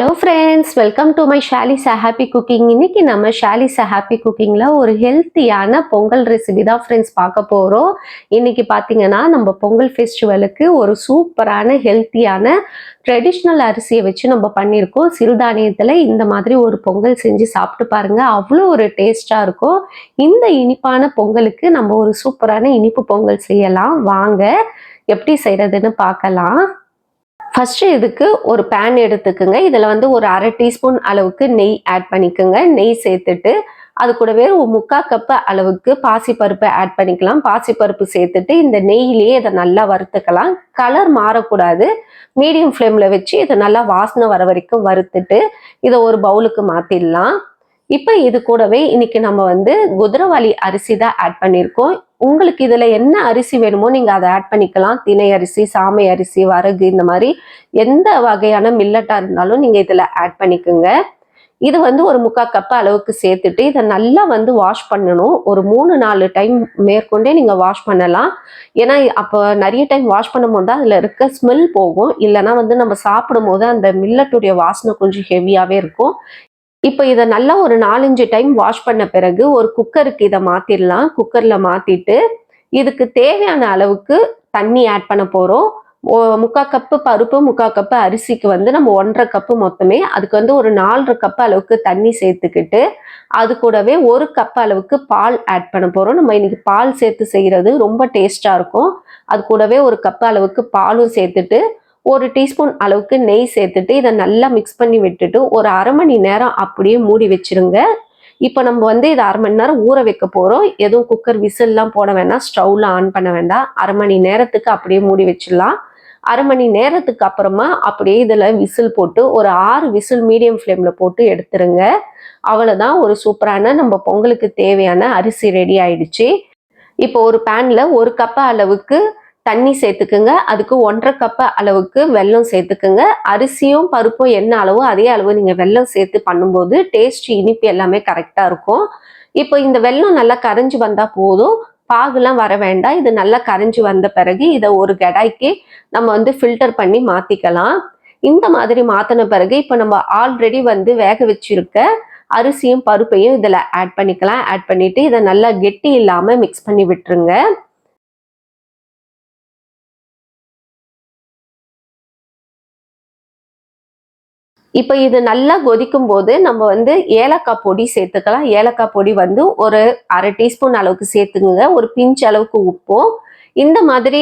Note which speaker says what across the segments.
Speaker 1: Hello friends, welcome to my Shali's happy cooking. இன்னைக்கு நம்ம Shali's happy குக்கிங்ல ஒரு ஹெல்த்தியான பொங்கல் ரெசிபி தான் ஃப்ரெண்ட்ஸ் பார்க்க போகிறோம். இன்னைக்கு பார்த்தீங்கன்னா நம்ம பொங்கல் ஃபெஸ்டிவலுக்கு ஒரு சூப்பரான ஹெல்த்தியான ட்ரெடிஷ்னல் அரிசியை வச்சு நம்ம பண்ணியிருக்கோம். சிறுதானியத்தில் இந்த மாதிரி ஒரு பொங்கல் செஞ்சு சாப்பிட்டு பாருங்க, அவ்வளோ ஒரு டேஸ்டாக இருக்கும். இந்த இனிப்பான பொங்கலுக்கு நம்ம ஒரு சூப்பரான இனிப்பு பொங்கல் செய்யலாம். வாங்க எப்படி செய்யறதுன்னு பார்க்கலாம். ஃபர்ஸ்ட் இதுக்கு ஒரு பேன் எடுத்துக்குங்க. இதில் வந்து ஒரு அரை டீஸ்பூன் அளவுக்கு நெய் ஆட் பண்ணிக்கோங்க. நெய் சேர்த்துட்டு அது கூடவே ஒரு 3/4 கப்பு அளவுக்கு பாசிப்பருப்பை ஆட் பண்ணிக்கலாம். பாசிப்பருப்பு சேர்த்துட்டு இந்த நெய்யிலேயே இதை நல்லா வறுத்துக்கலாம். கலர் மாறக்கூடாது. மீடியம் ஃப்ளேமில் வச்சு இதை நல்லா வாசனை வர வரைக்கும் வறுத்துட்டு இதை ஒரு பவுலுக்கு மாற்றிடலாம். இப்போ இது கூடவே இன்னைக்கு நம்ம வந்து குதிரைவாலி அரிசி தான் ஆட் பண்ணியிருக்கோம். உங்களுக்கு இதுல என்ன அரிசி வேணுமோ நீங்க அதை ஆட் பண்ணிக்கலாம். திணை அரிசி, சாமை அரிசி, வரகு, இந்த மாதிரி எந்த வகையான மில்லட்டா இருந்தாலும் நீங்க இதுல ஆட் பண்ணிக்கோங்க. இது வந்து ஒரு 3/4 கப் அளவுக்கு சேர்த்துட்டு இதை நல்லா வந்து வாஷ் பண்ணணும். ஒரு 3-4 டைம் மேற்கொண்டே நீங்க வாஷ் பண்ணலாம். ஏன்னா அப்போ நிறைய டைம் வாஷ் பண்ணும் போது தான் அதுல இருக்க ஸ்மெல் போகும். இல்லைன்னா வந்து நம்ம சாப்பிடும் போது அந்த மில்லட்டுடைய வாசனை கொஞ்சம் ஹெவியாவே இருக்கும். இப்போ இதை நல்லா ஒரு 4-5 டைம் வாஷ் பண்ண பிறகு ஒரு குக்கருக்கு இதை மாற்றிடலாம். குக்கரில் மாற்றிட்டு இதுக்கு தேவையான அளவுக்கு தண்ணி ஆட் பண்ண போகிறோம். 3/4 கப்பு பருப்பு, 3/4 கப்பு அரிசிக்கு வந்து நம்ம 1.5 கப்பு மொத்தமே. அதுக்கு வந்து ஒரு 4.5 கப்பு அளவுக்கு தண்ணி சேர்த்துக்கிட்டு அது கூடவே 1 கப் அளவுக்கு பால் ஆட் பண்ண போகிறோம். நம்ம இன்னைக்கு பால் சேர்த்து செய்கிறது ரொம்ப டேஸ்டாக இருக்கும். அது கூடவே 1 கப்பு அளவுக்கு பாலும் சேர்த்துட்டு 1 டீஸ்பூன் அளவுக்கு நெய் சேர்த்துட்டு இதை நல்லா மிக்ஸ் பண்ணி விட்டுட்டு ஒரு அரை மணி நேரம் அப்படியே மூடி வச்சிருங்க. இப்போ நம்ம வந்து இதை அரை மணி நேரம் ஊற வைக்க போகிறோம். எதுவும் குக்கர் விசில்லாம் போட வேண்டாம், ஸ்டவ்ல ஆன் பண்ண வேண்டாம். அரை மணி நேரத்துக்கு அப்படியே மூடி வச்சிடலாம். அரை மணி நேரத்துக்கு அப்புறமா அப்படியே இதில் விசில் போட்டு ஒரு 6 விசில் மீடியம் ஃப்ளேமில் போட்டு எடுத்துருங்க. அவ்வளோதான், ஒரு சூப்பரான நம்ம பொங்கலுக்கு தேவையான அரிசி ரெடி ஆயிடுச்சு. இப்போ ஒரு பேனில் 1 கப் அளவுக்கு தண்ணி சேர்த்துக்குங்க. அதுக்கு 1.5 கப் அளவுக்கு வெல்லம் சேர்த்துக்குங்க. அரிசியும் பருப்பும் என்ன அளவோ அதே அளவு நீங்கள் வெல்லம் சேர்த்து பண்ணும்போது டேஸ்ட், இனிப்பு எல்லாமே கரெக்டாக இருக்கும். இப்போ இந்த வெல்லம் நல்லா கரைஞ்சி வந்தால் போதும், பாகுலாம் வர வேண்டாம். இது நல்லா கரைஞ்சி வந்த பிறகு இதை ஒரு கடாய்க்கு நம்ம வந்து ஃபில்டர் பண்ணி மாற்றிக்கலாம். இந்த மாதிரி மாற்றின பிறகு இப்போ நம்ம ஆல்ரெடி வந்து வேக வச்சிருக்க அரிசியும் பருப்பையும் இதில் ஆட் பண்ணிக்கலாம். ஆட் பண்ணிட்டு இதை நல்லா கெட்டி இல்லாமல் மிக்ஸ் பண்ணி விட்டுருங்க. இப்போ இது நல்லா கொதிக்கும் போது நம்ம வந்து ஏலக்காய் பொடி சேர்த்துக்கலாம். ஏலக்காய் பொடி வந்து ஒரு அரை டீஸ்பூன் அளவுக்கு சேர்த்துக்குங்க. ஒரு பிஞ்ச் அளவுக்கு உப்பும், இந்த மாதிரி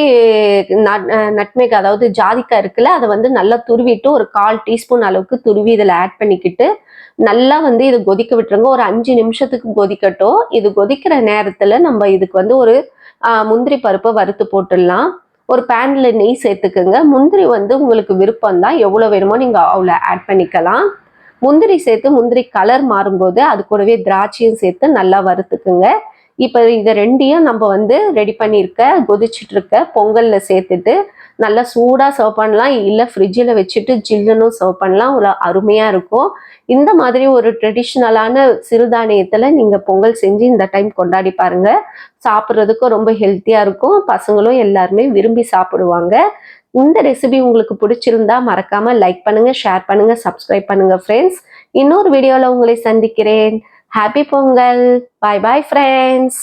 Speaker 1: நட்மேக் அதாவது ஜாதிக்காய் இருக்குல்ல, அதை வந்து நல்லா துருவிட்டு ஒரு 1/4 டீஸ்பூன் அளவுக்கு துருவி இதில் ஆட் பண்ணிக்கிட்டு நல்லா வந்து இது கொதிக்க விட்டுருங்க. ஒரு 5 நிமிஷத்துக்கு கொதிக்கட்டும். இது கொதிக்கிற நேரத்தில் நம்ம இதுக்கு வந்து ஒரு முந்திரி பருப்பை வறுத்து போட்டுடலாம். ஒரு பேன்ல நெய் சேர்த்துக்குங்க. முந்திரி வந்து உங்களுக்கு விருப்பம் தான், எவ்வளோ வேணுமோ நீங்கள் அவ்வளோ ஆட் பண்ணிக்கலாம். முந்திரி சேர்த்து முந்திரி கலர் மாறும்போது அது கூடவே திராட்சையும் சேர்த்து நல்லா வறுத்துக்குங்க. இப்போ இதை ரெண்டையும் நம்ம வந்து ரெடி பண்ணியிருக்க கொதிச்சுட்டு இருக்க பொங்கலில் சேர்த்துட்டு நல்லா சூடாக சர்வ் பண்ணலாம். இல்லை ஃப்ரிட்ஜில் வச்சுட்டு ஜில்லுன்னு சர்வ் பண்ணலாம். ஒரு அருமையாக இருக்கும். இந்த மாதிரி ஒரு ட்ரெடிஷ்னலான சிறுதானியத்தில் நீங்கள் பொங்கல் செஞ்சு இந்த டைம் கொண்டாடி பாருங்க. சாப்பிட்றதுக்கும் ரொம்ப ஹெல்த்தியாக இருக்கும். பசங்களும் எல்லாருமே விரும்பி சாப்பிடுவாங்க. இந்த ரெசிபி உங்களுக்கு பிடிச்சிருந்தா மறக்காம லைக் பண்ணுங்க, ஷேர் பண்ணுங்க, சப்ஸ்கிரைப் பண்ணுங்க ஃப்ரெண்ட்ஸ். இன்னொரு வீடியோவில் உங்களை சந்திக்கிறேன். ஹாப்பி பொங்கல். பாய் பாய் ஃப்ரெண்ட்ஸ்.